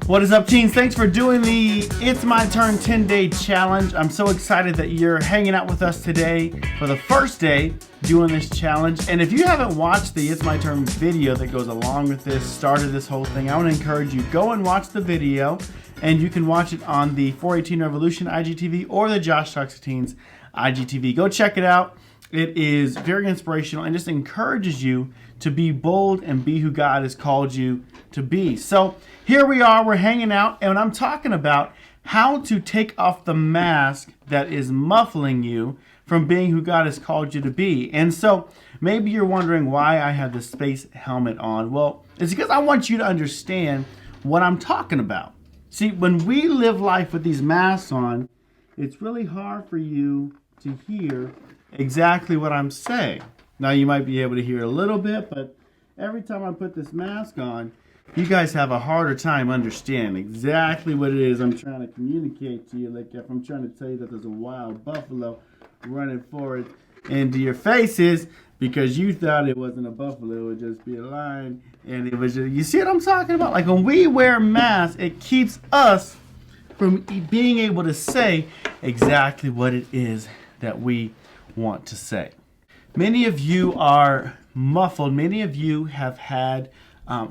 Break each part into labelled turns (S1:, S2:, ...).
S1: What is up, teens? Thanks for doing the It's My Turn 10-day challenge. I'm so excited that you're hanging out with us today for the first day doing this challenge. And if you haven't watched the It's My Turn video that goes along with this, started this whole thing, I want to encourage you, go and watch the video. And you can watch it on the 418 Revolution IGTV or the Josh Talks to Teens IGTV. Go check it out. It is very inspirational and just encourages you to be bold and be who God has called you to be. So here we are, we're hanging out, and I'm talking about how to take off the mask that is muffling you from being who God has called you to be. And so maybe you're wondering why I have the space helmet on. Well, it's because I want you to understand what I'm talking about. See, when we live life with these masks on, it's really hard for you to hear exactly what I'm saying. Now you might be able to hear a little bit, but every time I put this mask on, you guys have a harder time understanding exactly what it is I'm trying to communicate to you. Like if I'm trying to tell you that there's a wild buffalo running forward into your faces because you thought it wasn't a buffalo, it would just be a lion. And it was just, you see what I'm talking about? Like when we wear masks, it keeps us from being able to say exactly what it is that we want to say. Many of you are muffled. Many of you have had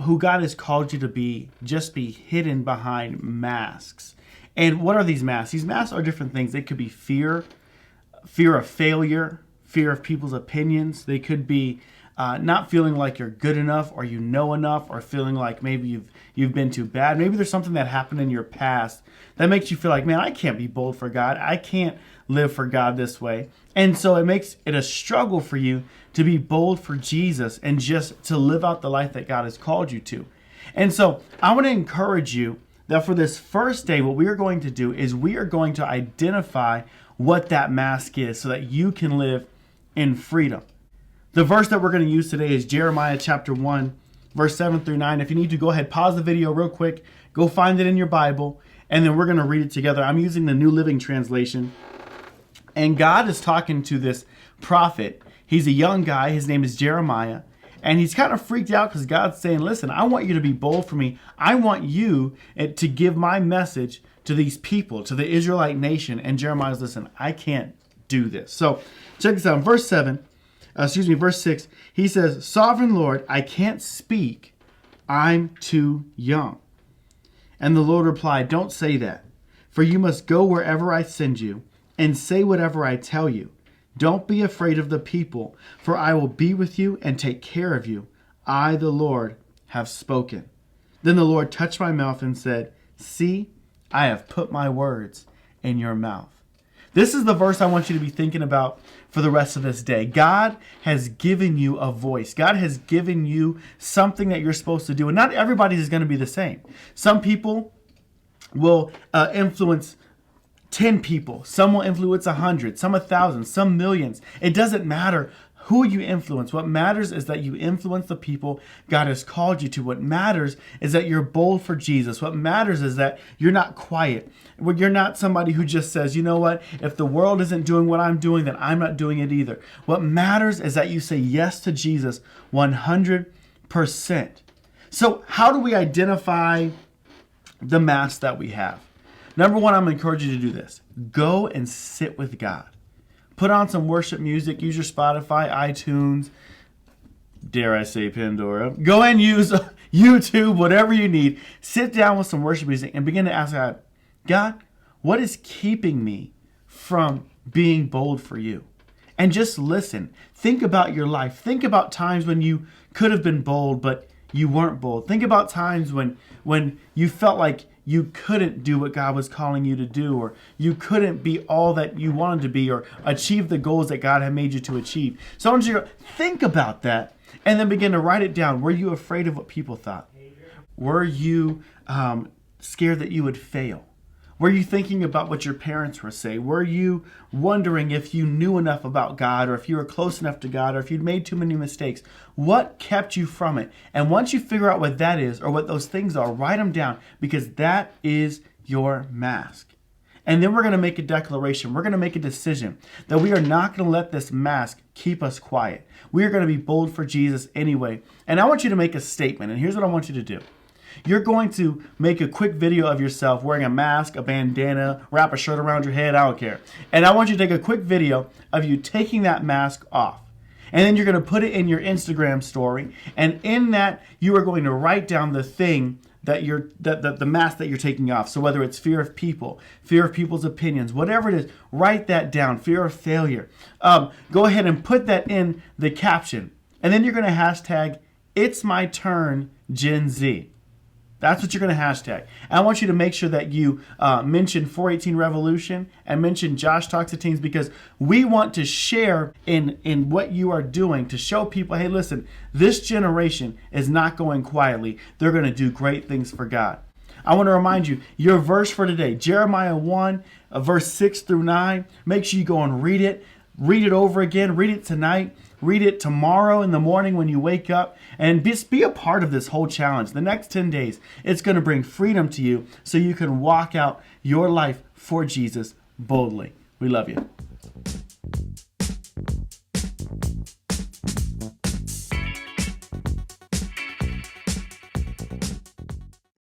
S1: who God has called you to be just be hidden behind masks. And what are these masks? These masks are different things. They could be fear of failure, fear of people's opinions. They could be not feeling like you're good enough or you know enough, or feeling like maybe you've been too bad. Maybe there's something that happened in your past that makes you feel like, man, I can't be bold for God. I can't live for God this way. And so it makes it a struggle for you to be bold for Jesus and just to live out the life that God has called you to. And so I want to encourage you that for this first day, what we are going to do is we are going to identify what that mask is so that you can live in freedom. The verse that we're going to use today is Jeremiah chapter 1, verse 7 through 9. If you need to, go ahead, pause the video real quick, go find it in your Bible, and then we're going to read it together. I'm using the New Living Translation. And God is talking to this prophet. He's a young guy. His name is Jeremiah. And he's kind of freaked out because God's saying, listen, I want you to be bold for me. I want you to give my message to these people, to the Israelite nation. And Jeremiah's, listen, I can't do this. So check this out. In verse 6, he says, Sovereign Lord, I can't speak. I'm too young. And the Lord replied, don't say that, for you must go wherever I send you and say whatever I tell you. Don't be afraid of the people, for I will be with you and take care of you. I, the Lord, have spoken. Then the Lord touched my mouth and said, see, I have put my words in your mouth. This is the verse I want you to be thinking about for the rest of this day. God has given you a voice. God has given you something that you're supposed to do. And not everybody is going to be the same. Some people will influence 10 people. Some will influence 100, some 1,000, some millions. It doesn't matter who you influence. What matters is that you influence the people God has called you to. What matters is that you're bold for Jesus. What matters is that you're not quiet. You're not somebody who just says, you know what, if the world isn't doing what I'm doing, then I'm not doing it either. What matters is that you say yes to Jesus 100%. So how do we identify the mask that we have? Number one, I'm going to encourage you to do this. Go and sit with God. Put on some worship music. Use your Spotify, iTunes, dare I say Pandora. Go and use YouTube, whatever you need. Sit down with some worship music and begin to ask God, God, what is keeping me from being bold for you? And just listen. Think about your life. Think about times when you could have been bold, but you weren't bold. Think about times when you felt like you couldn't do what God was calling you to do, or you couldn't be all that you wanted to be, or achieve the goals that God had made you to achieve. So I want you to think about that and then begin to write it down. Were you afraid of what people thought? Were you scared that you would fail? Were you thinking about what your parents were saying? Were you wondering if you knew enough about God, or if you were close enough to God, or if you'd made too many mistakes? What kept you from it? And once you figure out what that is, or what those things are, write them down, because that is your mask. And then we're going to make a declaration. We're going to make a decision that we are not going to let this mask keep us quiet. We are going to be bold for Jesus anyway. And I want you to make a statement. And here's what I want you to do. You're going to make a quick video of yourself wearing a mask, a bandana, wrap a shirt around your head, I don't care. And I want you to take a quick video of you taking that mask off. And then you're going to put it in your Instagram story. And in that, you are going to write down the thing that the mask that you're taking off. So whether it's fear of people, fear of people's opinions, whatever it is, write that down. Fear of failure. Go ahead and put that in the caption. And then you're going to hashtag It's My Turn Gen Z. That's what you're going to hashtag. And I want you to make sure that you mention 418 Revolution and mention Josh Talks to Teens, because we want to share in what you are doing to show people, hey, listen, this generation is not going quietly. They're going to do great things for God. I want to remind you, your verse for today, Jeremiah 1, verse 6 through 9. Make sure you go and read it. Read it over again. Read it tonight. Read it tomorrow in the morning when you wake up, and just be a part of this whole challenge. The next 10 days, it's going to bring freedom to you so you can walk out your life for Jesus boldly. We love you.